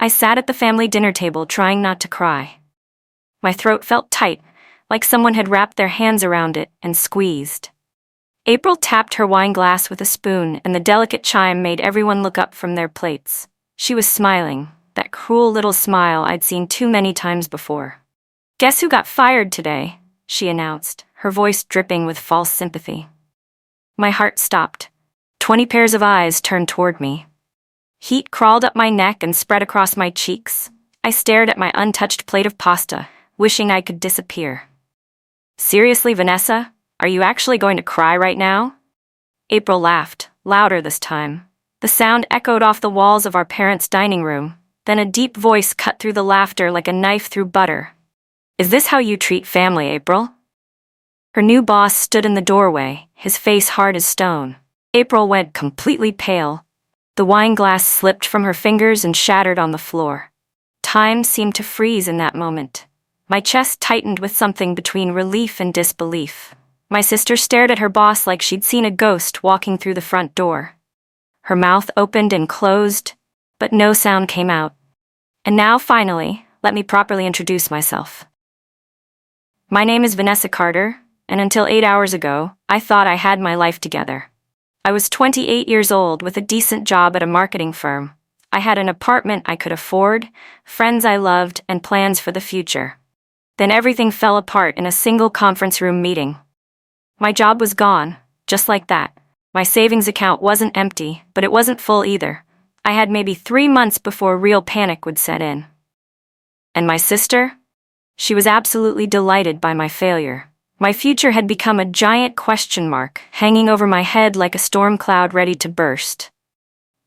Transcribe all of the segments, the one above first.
I sat at the family dinner table trying not to cry. My throat felt tight, like someone had wrapped their hands around it and squeezed. April tapped her wine glass with a spoon, and the delicate chime made everyone look up from their plates. She was smiling, that cruel little smile I'd seen too many times before. "Guess who got fired today?" she announced, her voice dripping with false sympathy. My heart stopped. 20 pairs of eyes turned toward me. Heat crawled up my neck and spread across my cheeks. I stared at my untouched plate of pasta, wishing I could disappear. "Seriously, Vanessa? Are you actually going to cry right now?" April laughed, louder this time. The sound echoed off the walls of our parents' dining room, then a deep voice cut through the laughter like a knife through butter. "Is this how you treat family, April?" Her new boss stood in the doorway, his face hard as stone. April went completely pale. The wine glass slipped from her fingers and shattered on the floor. Time seemed to freeze in that moment. My chest tightened with something between relief and disbelief. My sister stared at her boss like she'd seen a ghost walking through the front door. Her mouth opened and closed, but no sound came out. And now, finally, let me properly introduce myself. My name is Vanessa Carter, and until 8 hours ago, I thought I had my life together. I was 28 years old with a decent job at a marketing firm. I had an apartment I could afford, friends I loved, and plans for the future. Then everything fell apart in a single conference room meeting. My job was gone, just like that. My savings account wasn't empty, but it wasn't full either. I had maybe 3 months before real panic would set in. And my sister? She was absolutely delighted by my failure. My future had become a giant question mark, hanging over my head like a storm cloud ready to burst.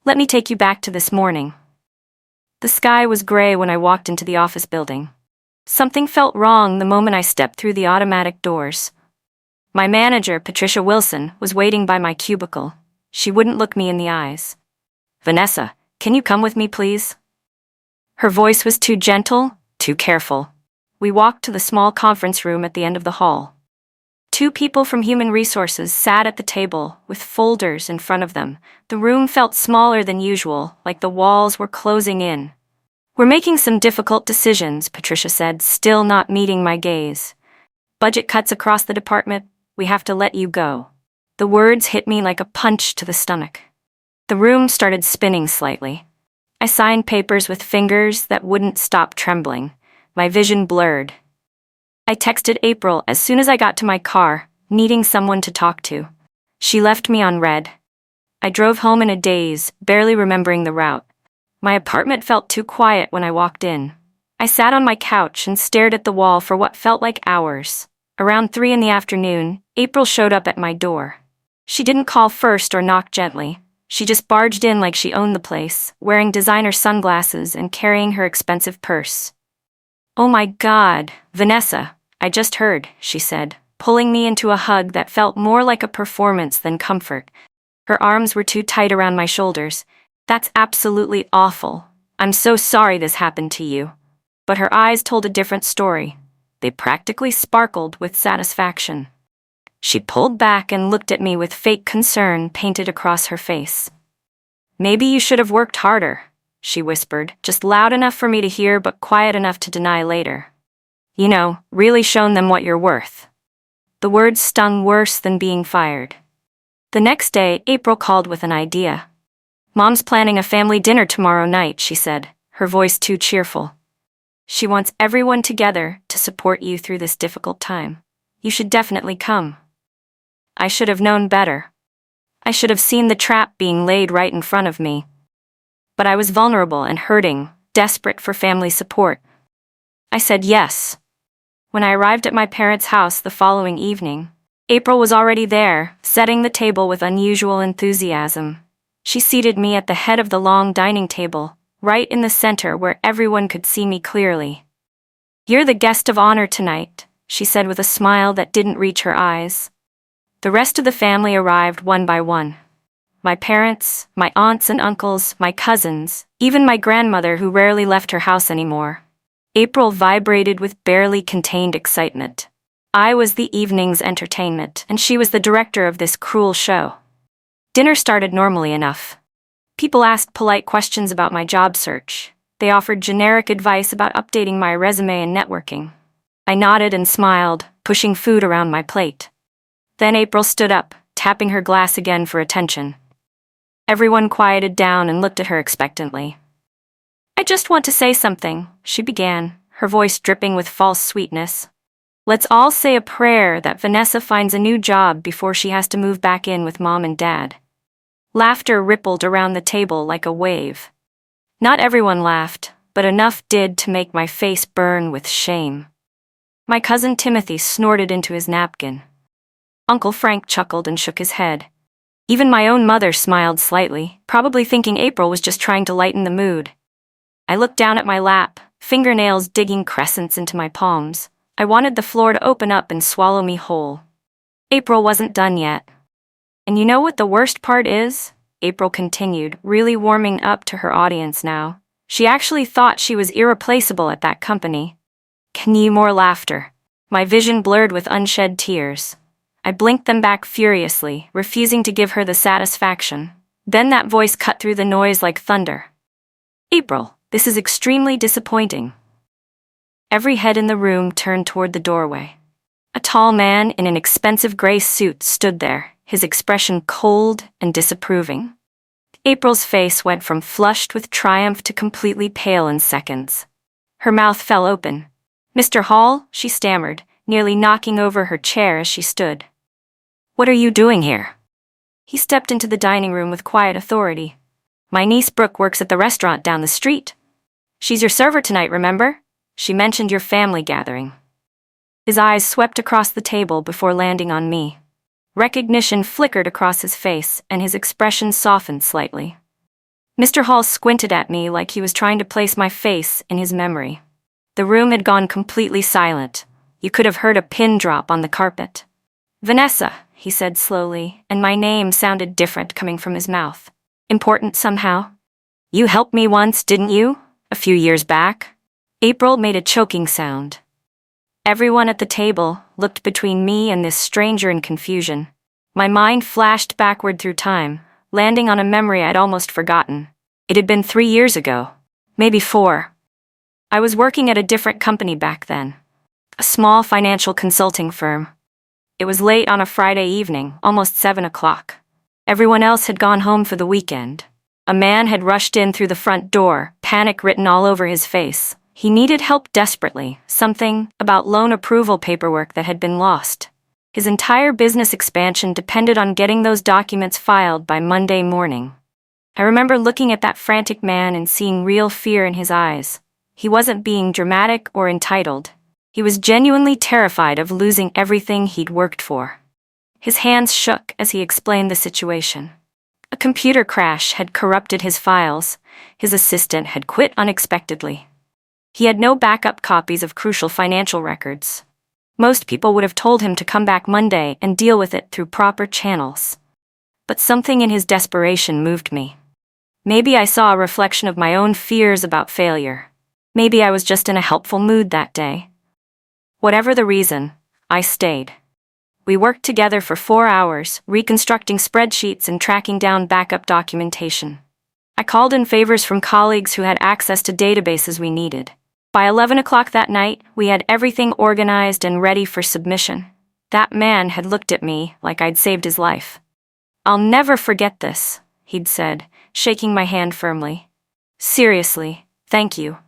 Let me take you back to this morning. The sky was gray when I walked into the office building. Something felt wrong the moment I stepped through the automatic doors. My manager, Patricia Wilson, was waiting by my cubicle. She wouldn't look me in the eyes. "Vanessa, can you come with me, please?" Her voice was too gentle, too careful. We walked to the small conference room at the end of the hall. 2 people from Human Resources sat at the table with folders in front of them. The room felt smaller than usual, like the walls were closing in. "We're making some difficult decisions," Patricia said, still not meeting my gaze. "Budget cuts across the department. We have to let you go." The words hit me like a punch to the stomach. The room started spinning slightly. I signed papers with fingers that wouldn't stop trembling. My vision blurred. I texted April as soon as I got to my car, needing someone to talk to. She left me on red. I drove home in a daze, barely remembering the route. My apartment felt too quiet when I walked in. I sat on my couch and stared at the wall for what felt like hours. Around 3 in the afternoon, April showed up at my door. She didn't call first or knock gently. She just barged in like she owned the place, wearing designer sunglasses and carrying her expensive purse. "Oh my God, Vanessa, I just heard," she said, pulling me into a hug that felt more like a performance than comfort. Her arms were too tight around my shoulders. "That's absolutely awful. I'm so sorry this happened to you." But her eyes told a different story. They practically sparkled with satisfaction. She pulled back and looked at me with fake concern painted across her face. "Maybe you should have worked harder," she whispered, just loud enough for me to hear but quiet enough to deny later. "You know, really shown them what you're worth." The words stung worse than being fired. The next day, April called with an idea. "Mom's planning a family dinner tomorrow night," she said, her voice too cheerful. "She wants everyone together to support you through this difficult time. You should definitely come." I should have known better. I should have seen the trap being laid right in front of me. But I was vulnerable and hurting, desperate for family support. I said yes. When I arrived at my parents' house the following evening, April was already there, setting the table with unusual enthusiasm. She seated me at the head of the long dining table, right in the center where everyone could see me clearly. "You're the guest of honor tonight," she said with a smile that didn't reach her eyes. The rest of the family arrived one by one. My parents, my aunts and uncles, my cousins, even my grandmother who rarely left her house anymore. April vibrated with barely contained excitement. I was the evening's entertainment, and she was the director of this cruel show. Dinner started normally enough. People asked polite questions about my job search. They offered generic advice about updating my resume and networking. I nodded and smiled, pushing food around my plate. Then April stood up, tapping her glass again for attention. Everyone quieted down and looked at her expectantly. "I just want to say something," she began, her voice dripping with false sweetness. "Let's all say a prayer that Vanessa finds a new job before she has to move back in with Mom and Dad." Laughter rippled around the table like a wave. Not everyone laughed, but enough did to make my face burn with shame. My cousin Timothy snorted into his napkin. Uncle Frank chuckled and shook his head. Even my own mother smiled slightly, probably thinking April was just trying to lighten the mood. I looked down at my lap, fingernails digging crescents into my palms. I wanted the floor to open up and swallow me whole. April wasn't done yet. "And you know what the worst part is?" April continued, really warming up to her audience now. "She actually thought she was irreplaceable at that company." More laughter. My vision blurred with unshed tears. I blinked them back furiously, refusing to give her the satisfaction. Then that voice cut through the noise like thunder. "April, this is extremely disappointing." Every head in the room turned toward the doorway. A tall man in an expensive gray suit stood there, his expression cold and disapproving. April's face went from flushed with triumph to completely pale in seconds. Her mouth fell open. "Mr. Hall," she stammered, nearly knocking over her chair as she stood. "What are you doing here?" He stepped into the dining room with quiet authority. "My niece Brooke works at the restaurant down the street. She's your server tonight, remember? She mentioned your family gathering." His eyes swept across the table before landing on me. Recognition flickered across his face, and his expression softened slightly. Mr. Hall squinted at me like he was trying to place my face in his memory. The room had gone completely silent. You could have heard a pin drop on the carpet. "Vanessa," he said slowly, and my name sounded different coming from his mouth. Important somehow. "You helped me once, didn't you? A few years back?" April made a choking sound. Everyone at the table looked between me and this stranger in confusion. My mind flashed backward through time, landing on a memory I'd almost forgotten. It had been 3 years ago. Maybe 4. I was working at a different company back then. A small financial consulting firm. It was late on a Friday evening, almost 7 o'clock. Everyone else had gone home for the weekend. A man had rushed in through the front door, panic written all over his face. He needed help desperately, something about loan approval paperwork that had been lost. His entire business expansion depended on getting those documents filed by Monday morning. I remember looking at that frantic man and seeing real fear in his eyes. He wasn't being dramatic or entitled. He was genuinely terrified of losing everything he'd worked for. His hands shook as he explained the situation. A computer crash had corrupted his files. His assistant had quit unexpectedly. He had no backup copies of crucial financial records. Most people would have told him to come back Monday and deal with it through proper channels. But something in his desperation moved me. Maybe I saw a reflection of my own fears about failure. Maybe I was just in a helpful mood that day. Whatever the reason, I stayed. We worked together for 4 hours, reconstructing spreadsheets and tracking down backup documentation. I called in favors from colleagues who had access to databases we needed. By 11 o'clock that night, we had everything organized and ready for submission. That man had looked at me like I'd saved his life. "I'll never forget this," he'd said, shaking my hand firmly. "Seriously, thank you."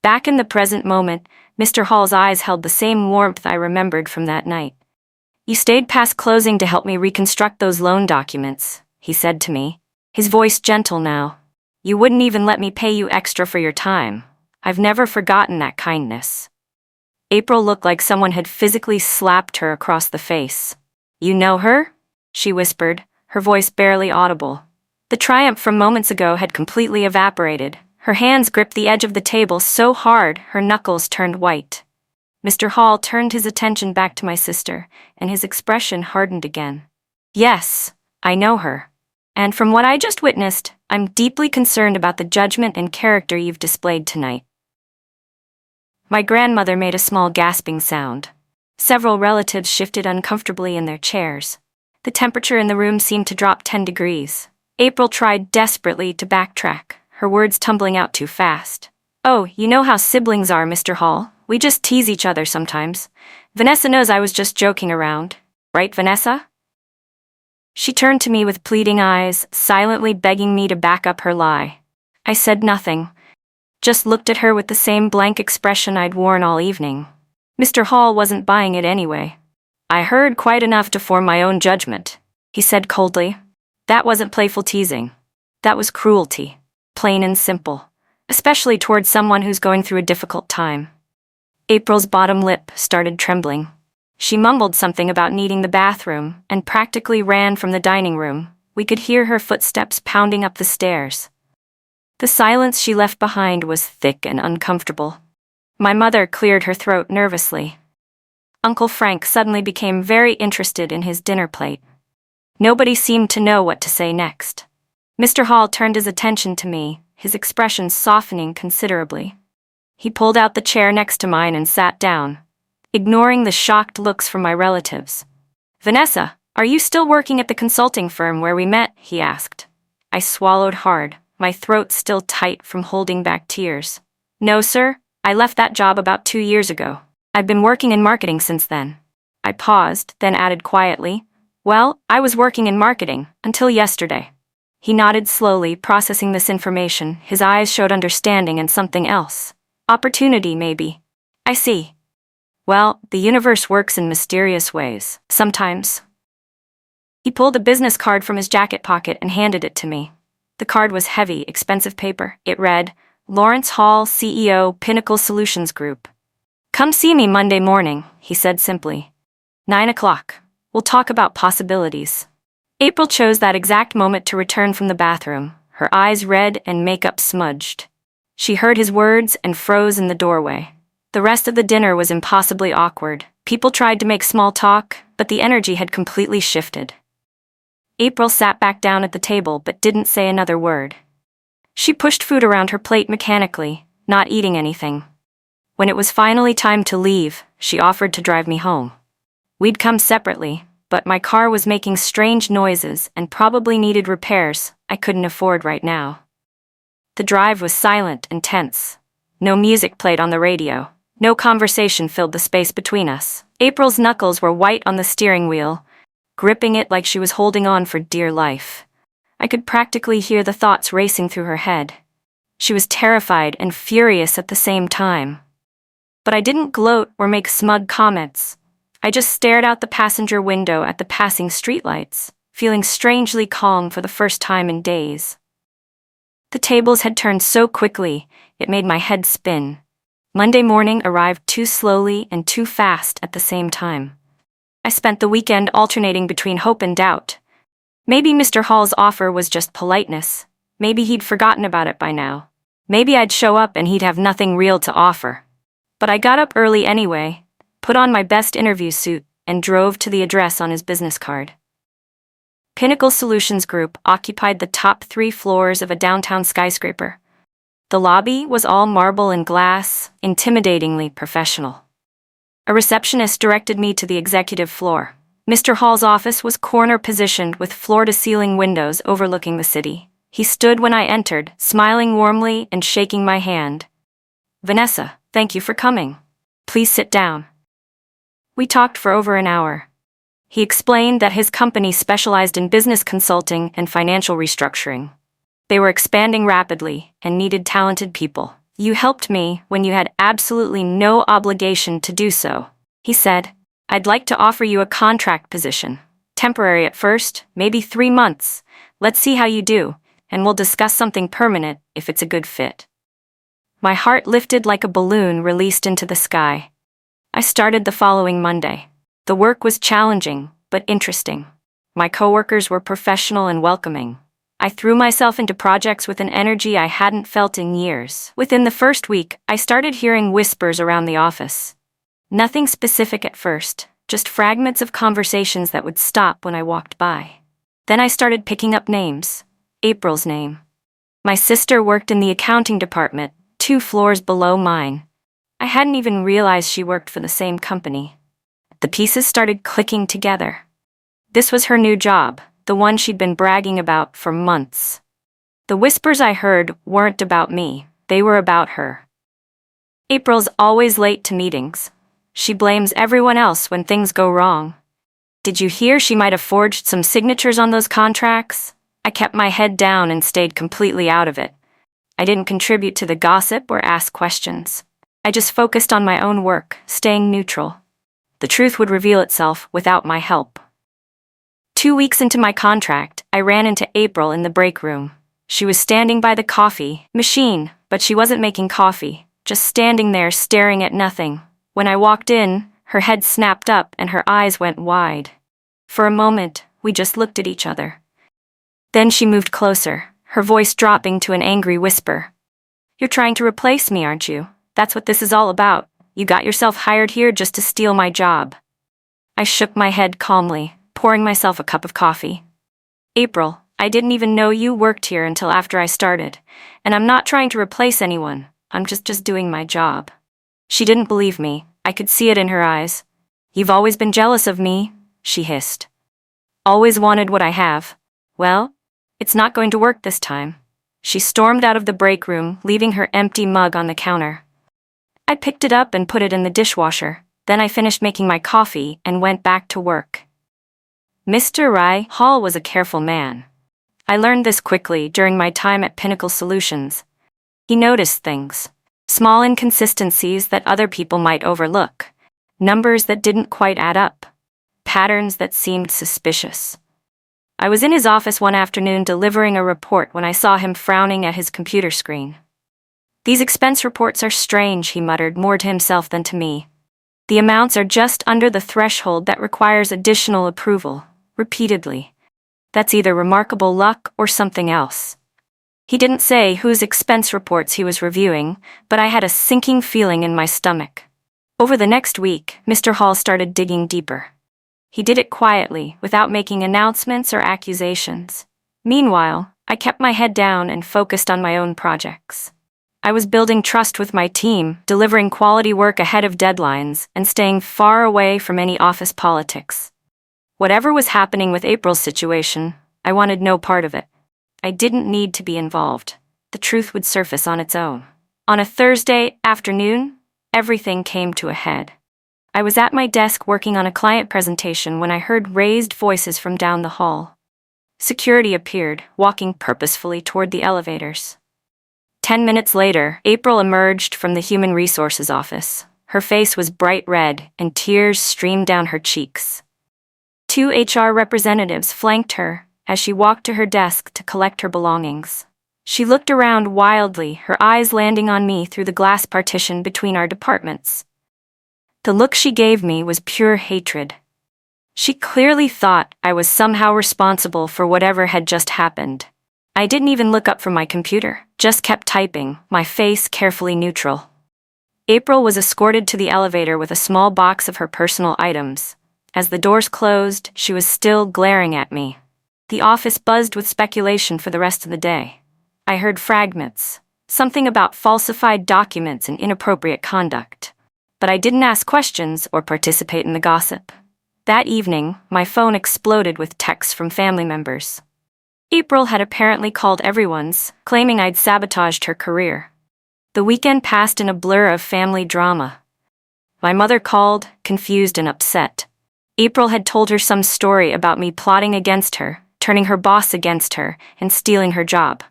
Back in the present moment, Mr. Hall's eyes held the same warmth I remembered from that night. "You stayed past closing to help me reconstruct those loan documents," he said to me, his voice gentle now. "You wouldn't even let me pay you extra for your time. I've never forgotten that kindness." April looked like someone had physically slapped her across the face. "You know her?" she whispered, her voice barely audible. The triumph from moments ago had completely evaporated. Her hands gripped the edge of the table so hard her knuckles turned white. Mr. Hall turned his attention back to my sister, and his expression hardened again. "Yes, I know her. And from what I just witnessed, I'm deeply concerned about the judgment and character you've displayed tonight." My grandmother made a small gasping sound. Several relatives shifted uncomfortably in their chairs. The temperature in the room seemed to drop 10 degrees. April tried desperately to backtrack, her words tumbling out too fast. "Oh, you know how siblings are, Mr. Hall. We just tease each other sometimes. Vanessa knows I was just joking around. Right, Vanessa?" She turned to me with pleading eyes, silently begging me to back up her lie. I said nothing, just looked at her with the same blank expression I'd worn all evening. Mr. Hall wasn't buying it anyway. "I heard quite enough to form my own judgment," he said coldly. "That wasn't playful teasing. That was cruelty, plain and simple, especially towards someone who's going through a difficult time." April's bottom lip started trembling. She mumbled something about needing the bathroom and practically ran from the dining room. We could hear her footsteps pounding up the stairs. The silence she left behind was thick and uncomfortable. My mother cleared her throat nervously. Uncle Frank suddenly became very interested in his dinner plate. Nobody seemed to know what to say next. Mr. Hall turned his attention to me, his expression softening considerably. He pulled out the chair next to mine and sat down, ignoring the shocked looks from my relatives. "Vanessa, are you still working at the consulting firm where we met?" he asked. I swallowed hard, my throat still tight from holding back tears. "No, sir, I left that job about 2 years ago. I've been working in marketing since then." I paused, then added quietly, "Well, I was working in marketing until yesterday." He nodded slowly, processing this information. His eyes showed understanding and something else. "Opportunity, maybe." "I see. Well, the universe works in mysterious ways, sometimes." He pulled a business card from his jacket pocket and handed it to me. The card was heavy, expensive paper. It read, "Lawrence Hall, CEO, Pinnacle Solutions Group. Come see me Monday morning," he said simply. 9 o'clock. We'll talk about possibilities." April chose that exact moment to return from the bathroom, her eyes red and makeup smudged. She heard his words and froze in the doorway. The rest of the dinner was impossibly awkward. People tried to make small talk, but the energy had completely shifted. April sat back down at the table but didn't say another word. She pushed food around her plate mechanically, not eating anything. When it was finally time to leave, she offered to drive me home. We'd come separately, but my car was making strange noises and probably needed repairs I couldn't afford right now. The drive was silent and tense. No music played on the radio. No conversation filled the space between us. April's knuckles were white on the steering wheel, gripping it like she was holding on for dear life. I could practically hear the thoughts racing through her head. She was terrified and furious at the same time. But I didn't gloat or make smug comments. I just stared out the passenger window at the passing streetlights, feeling strangely calm for the first time in days. The tables had turned so quickly, it made my head spin. Monday morning arrived too slowly and too fast at the same time. I spent the weekend alternating between hope and doubt. Maybe Mr. Hall's offer was just politeness. Maybe he'd forgotten about it by now. Maybe I'd show up and he'd have nothing real to offer. But I got up early anyway, put on my best interview suit, and drove to the address on his business card. Pinnacle Solutions Group occupied the top 3 floors of a downtown skyscraper. The lobby was all marble and glass, intimidatingly professional. A receptionist directed me to the executive floor. Mr. Hall's office was corner-positioned with floor-to-ceiling windows overlooking the city. He stood when I entered, smiling warmly and shaking my hand. "Vanessa, thank you for coming. Please sit down." We talked for over an hour. He explained that his company specialized in business consulting and financial restructuring. They were expanding rapidly and needed talented people. "You helped me when you had absolutely no obligation to do so," he said. "I'd like to offer you a contract position. Temporary at first, maybe 3 months. Let's see how you do, and we'll discuss something permanent if it's a good fit." My heart lifted like a balloon released into the sky. I started the following Monday. The work was challenging, but interesting. My coworkers were professional and welcoming. I threw myself into projects with an energy I hadn't felt in years. Within the first week, I started hearing whispers around the office. Nothing specific at first, just fragments of conversations that would stop when I walked by. Then I started picking up names. April's name. My sister worked in the accounting department, 2 floors below mine. I hadn't even realized she worked for the same company. The pieces started clicking together. This was her new job, the one she'd been bragging about for months. The whispers I heard weren't about me, they were about her. April's always late to meetings. She blames everyone else when things go wrong. Did you hear she might have forged some signatures on those contracts? I kept my head down and stayed completely out of it. I didn't contribute to the gossip or ask questions. I just focused on my own work, staying neutral. The truth would reveal itself without my help. 2 weeks into my contract, I ran into April in the break room. She was standing by the coffee machine, but she wasn't making coffee, just standing there staring at nothing. When I walked in, her head snapped up and her eyes went wide. For a moment, we just looked at each other. Then she moved closer, her voice dropping to an angry whisper. "You're trying to replace me, aren't you? That's what this is all about. You got yourself hired here just to steal my job." I shook my head calmly, pouring myself a cup of coffee. "April, I didn't even know you worked here until after I started, and I'm not trying to replace anyone. I'm just doing my job." She didn't believe me. I could see it in her eyes. "You've always been jealous of me," she hissed. "Always wanted what I have. Well, it's not going to work this time." She stormed out of the break room, leaving her empty mug on the counter. I picked it up and put it in the dishwasher. Then I finished making my coffee and went back to work. Mr. Rai Hall was a careful man. I learned this quickly during my time at Pinnacle Solutions. He noticed things. Small inconsistencies that other people might overlook. Numbers that didn't quite add up. Patterns that seemed suspicious. I was in his office one afternoon delivering a report when I saw him frowning at his computer screen. "These expense reports are strange," he muttered, more to himself than to me. "The amounts are just under the threshold that requires additional approval, repeatedly. That's either remarkable luck or something else." He didn't say whose expense reports he was reviewing, but I had a sinking feeling in my stomach. Over the next week, Mr. Hall started digging deeper. He did it quietly, without making announcements or accusations. Meanwhile, I kept my head down and focused on my own projects. I was building trust with my team, delivering quality work ahead of deadlines, and staying far away from any office politics. Whatever was happening with April's situation, I wanted no part of it. I didn't need to be involved. The truth would surface on its own. On a Thursday afternoon, everything came to a head. I was at my desk working on a client presentation when I heard raised voices from down the hall. Security appeared, walking purposefully toward the elevators. 10 minutes later, April emerged from the Human Resources office. Her face was bright red, and tears streamed down her cheeks. 2 HR representatives flanked her as she walked to her desk to collect her belongings. She looked around wildly, her eyes landing on me through the glass partition between our departments. The look she gave me was pure hatred. She clearly thought I was somehow responsible for whatever had just happened. I didn't even look up from my computer, just kept typing, my face carefully neutral. April was escorted to the elevator with a small box of her personal items. As the doors closed, she was still glaring at me. The office buzzed with speculation for the rest of the day. I heard fragments, something about falsified documents and inappropriate conduct. But I didn't ask questions or participate in the gossip. That evening, my phone exploded with texts from family members. April had apparently called everyone's, claiming I'd sabotaged her career. The weekend passed in a blur of family drama. My mother called, confused and upset. April had told her some story about me plotting against her, turning her boss against her, and stealing her job.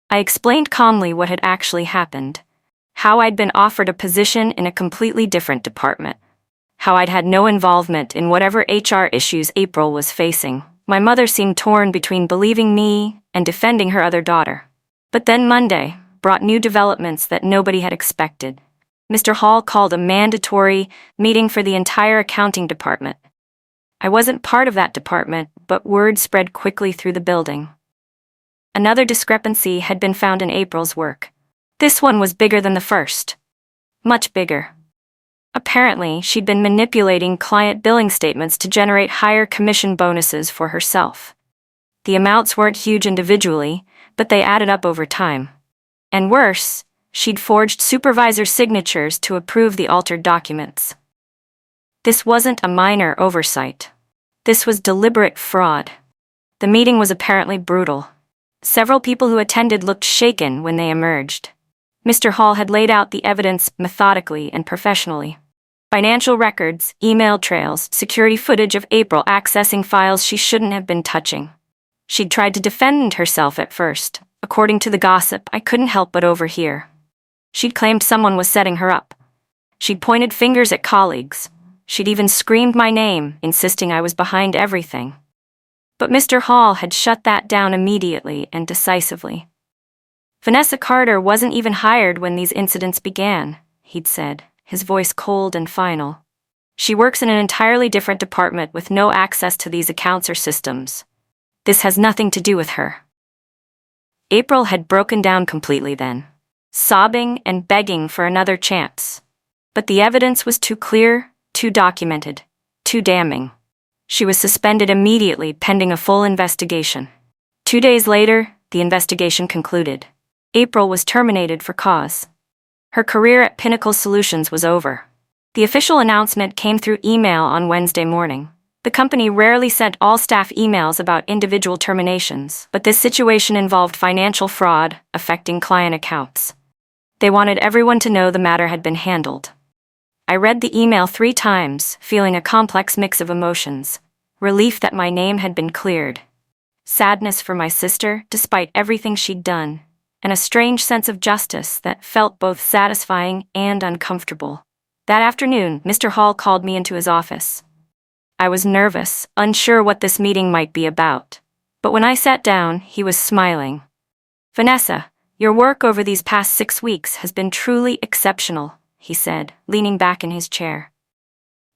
I explained calmly what had actually happened. How I'd been offered a position in a completely different department. How I'd had no involvement in whatever HR issues April was facing. My mother seemed torn between believing me and defending her other daughter. But then Monday brought new developments that nobody had expected. Mr. Hall called a mandatory meeting for the entire accounting department. I wasn't part of that department, but word spread quickly through the building. Another discrepancy had been found in April's work. This one was bigger than the first. Much bigger. Apparently, she'd been manipulating client billing statements to generate higher commission bonuses for herself. The amounts weren't huge individually, but they added up over time. And worse, she'd forged supervisor signatures to approve the altered documents. This wasn't a minor oversight. This was deliberate fraud. The meeting was apparently brutal. Several people who attended looked shaken when they emerged. Mr. Hall had laid out the evidence methodically and professionally. Financial records, email trails, security footage of April accessing files she shouldn't have been touching. She'd tried to defend herself at first. According to the gossip, I couldn't help but overhear. She'd claimed someone was setting her up. She'd pointed fingers at colleagues. She'd even screamed my name, insisting I was behind everything. But Mr. Hall had shut that down immediately and decisively. Vanessa Carter wasn't even hired when these incidents began, he'd said, his voice cold and final. She works in an entirely different department with no access to these accounts or systems. This has nothing to do with her. April had broken down completely then, sobbing and begging for another chance. But the evidence was too clear, too documented, too damning. She was suspended immediately pending a full investigation. 2 days later, the investigation concluded. April was terminated for cause. Her career at Pinnacle Solutions was over. The official announcement came through email on Wednesday morning. The company rarely sent all staff emails about individual terminations, but this situation involved financial fraud affecting client accounts. They wanted everyone to know the matter had been handled. I read the email 3 times, feeling a complex mix of emotions. Relief that my name had been cleared. Sadness for my sister, despite everything she'd done. And a strange sense of justice that felt both satisfying and uncomfortable. That afternoon, Mr. Hall called me into his office. I was nervous, unsure what this meeting might be about. But when I sat down, he was smiling. "Vanessa, your work over these past 6 weeks has been truly exceptional," he said, leaning back in his chair.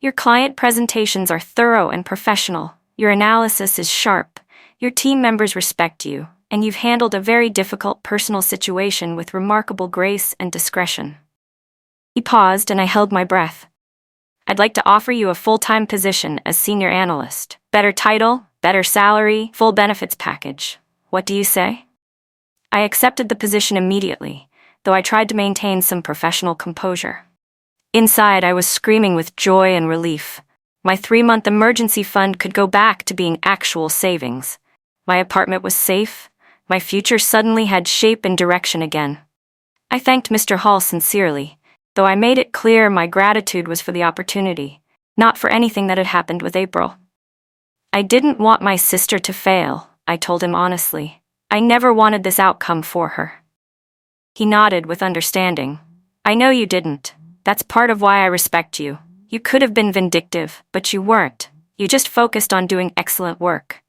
"Your client presentations are thorough and professional, your analysis is sharp, your team members respect you, and you've handled a very difficult personal situation with remarkable grace and discretion." He paused and I held my breath. "I'd like to offer you a full-time position as senior analyst. Better title, better salary, full benefits package. What do you say?" I accepted the position immediately, though I tried to maintain some professional composure. Inside, I was screaming with joy and relief. My 3-month emergency fund could go back to being actual savings. My apartment was safe. My future suddenly had shape and direction again. I thanked Mr. Hall sincerely, though I made it clear my gratitude was for the opportunity, not for anything that had happened with April. I didn't want my sister to fail, I told him honestly. I never wanted this outcome for her. He nodded with understanding. "I know you didn't. That's part of why I respect you. You could have been vindictive, but you weren't. You just focused on doing excellent work."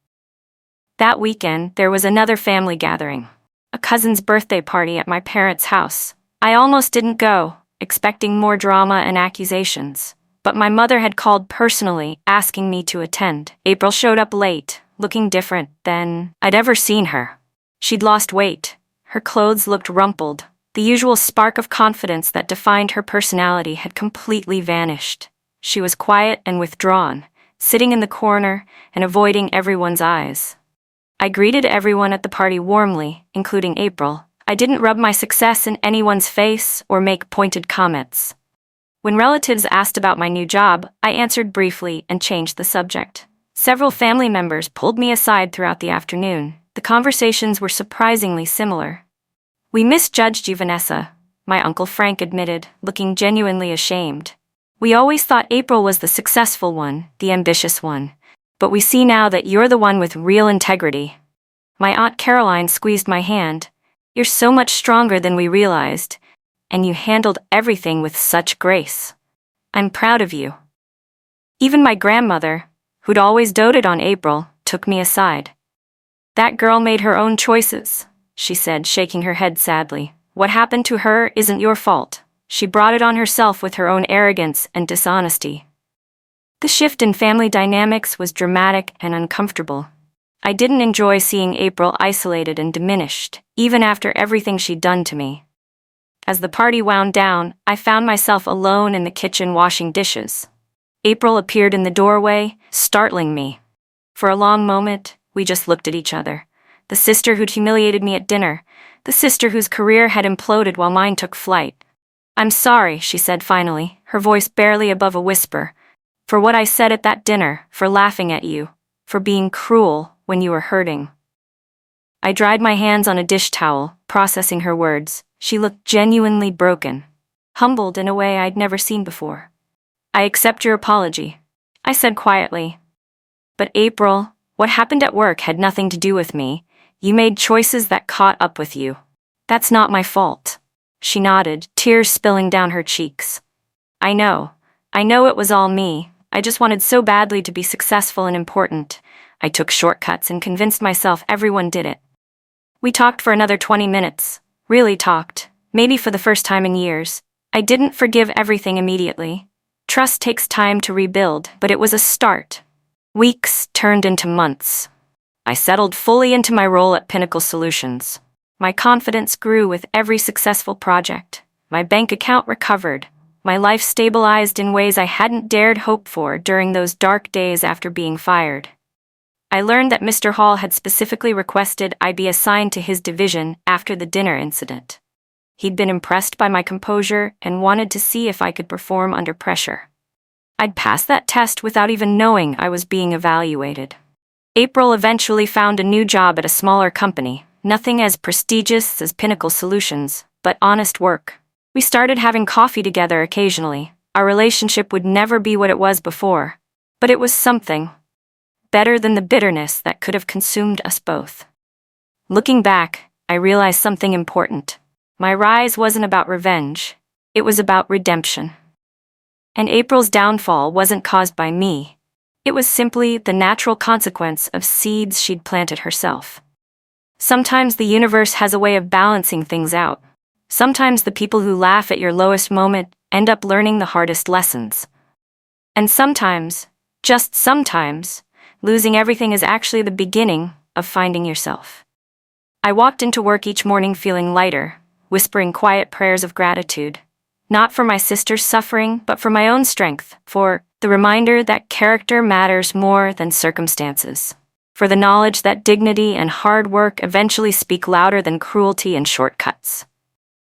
That weekend, there was another family gathering. A cousin's birthday party at my parents' house. I almost didn't go, expecting more drama and accusations. But my mother had called personally, asking me to attend. April showed up late, looking different than I'd ever seen her. She'd lost weight. Her clothes looked rumpled. The usual spark of confidence that defined her personality had completely vanished. She was quiet and withdrawn, sitting in the corner and avoiding everyone's eyes. I greeted everyone at the party warmly, including April. I didn't rub my success in anyone's face or make pointed comments. When relatives asked about my new job, I answered briefly and changed the subject. Several family members pulled me aside throughout the afternoon. The conversations were surprisingly similar. "We misjudged you, Vanessa," my Uncle Frank admitted, looking genuinely ashamed. "We always thought April was the successful one, the ambitious one. But we see now that you're the one with real integrity." My Aunt Caroline squeezed my hand. "You're so much stronger than we realized, and you handled everything with such grace. I'm proud of you." Even my grandmother, who'd always doted on April, took me aside. "That girl made her own choices," she said, shaking her head sadly. "What happened to her isn't your fault. She brought it on herself with her own arrogance and dishonesty." The shift in family dynamics was dramatic and uncomfortable. I didn't enjoy seeing April isolated and diminished, even after everything she'd done to me. As the party wound down, I found myself alone in the kitchen washing dishes. April appeared in the doorway, startling me. For a long moment, we just looked at each other. The sister who'd humiliated me at dinner, the sister whose career had imploded while mine took flight. "I'm sorry," she said finally, her voice barely above a whisper, "for what I said at that dinner, for laughing at you, for being cruel when you were hurting." I dried my hands on a dish towel, processing her words. She looked genuinely broken, humbled in a way I'd never seen before. I accept your apology, I said quietly. But April, what happened at work had nothing to do with me. You made choices that caught up with you. That's not my fault. She nodded, tears spilling down her cheeks. I know it was all me. I just wanted so badly to be successful and important. I took shortcuts and convinced myself everyone did it. We talked for another 20 minutes. Really talked. Maybe for the first time in years. I didn't forgive everything immediately. Trust takes time to rebuild, but it was a start. Weeks turned into months. I settled fully into my role at Pinnacle Solutions. My confidence grew with every successful project. My bank account recovered. My life stabilized in ways I hadn't dared hope for during those dark days after being fired. I learned that Mr. Hall had specifically requested I be assigned to his division after the dinner incident. He'd been impressed by my composure and wanted to see if I could perform under pressure. I'd passed that test without even knowing I was being evaluated. April eventually found a new job at a smaller company, nothing as prestigious as Pinnacle Solutions, but honest work. We started having coffee together occasionally. Our relationship would never be what it was before, but it was something. Better than the bitterness that could have consumed us both. Looking back, I realized something important. My rise wasn't about revenge. It was about redemption. And April's downfall wasn't caused by me. It was simply the natural consequence of seeds she'd planted herself. Sometimes the universe has a way of balancing things out. Sometimes the people who laugh at your lowest moment end up learning the hardest lessons. And sometimes, just sometimes, losing everything is actually the beginning of finding yourself. I walked into work each morning feeling lighter, whispering quiet prayers of gratitude, not for my sister's suffering, but for my own strength, for the reminder that character matters more than circumstances, for the knowledge that dignity and hard work eventually speak louder than cruelty and shortcuts.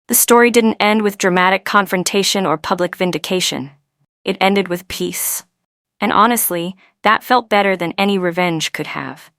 The story didn't end with dramatic confrontation or public vindication. It ended with peace. And honestly, that felt better than any revenge could have.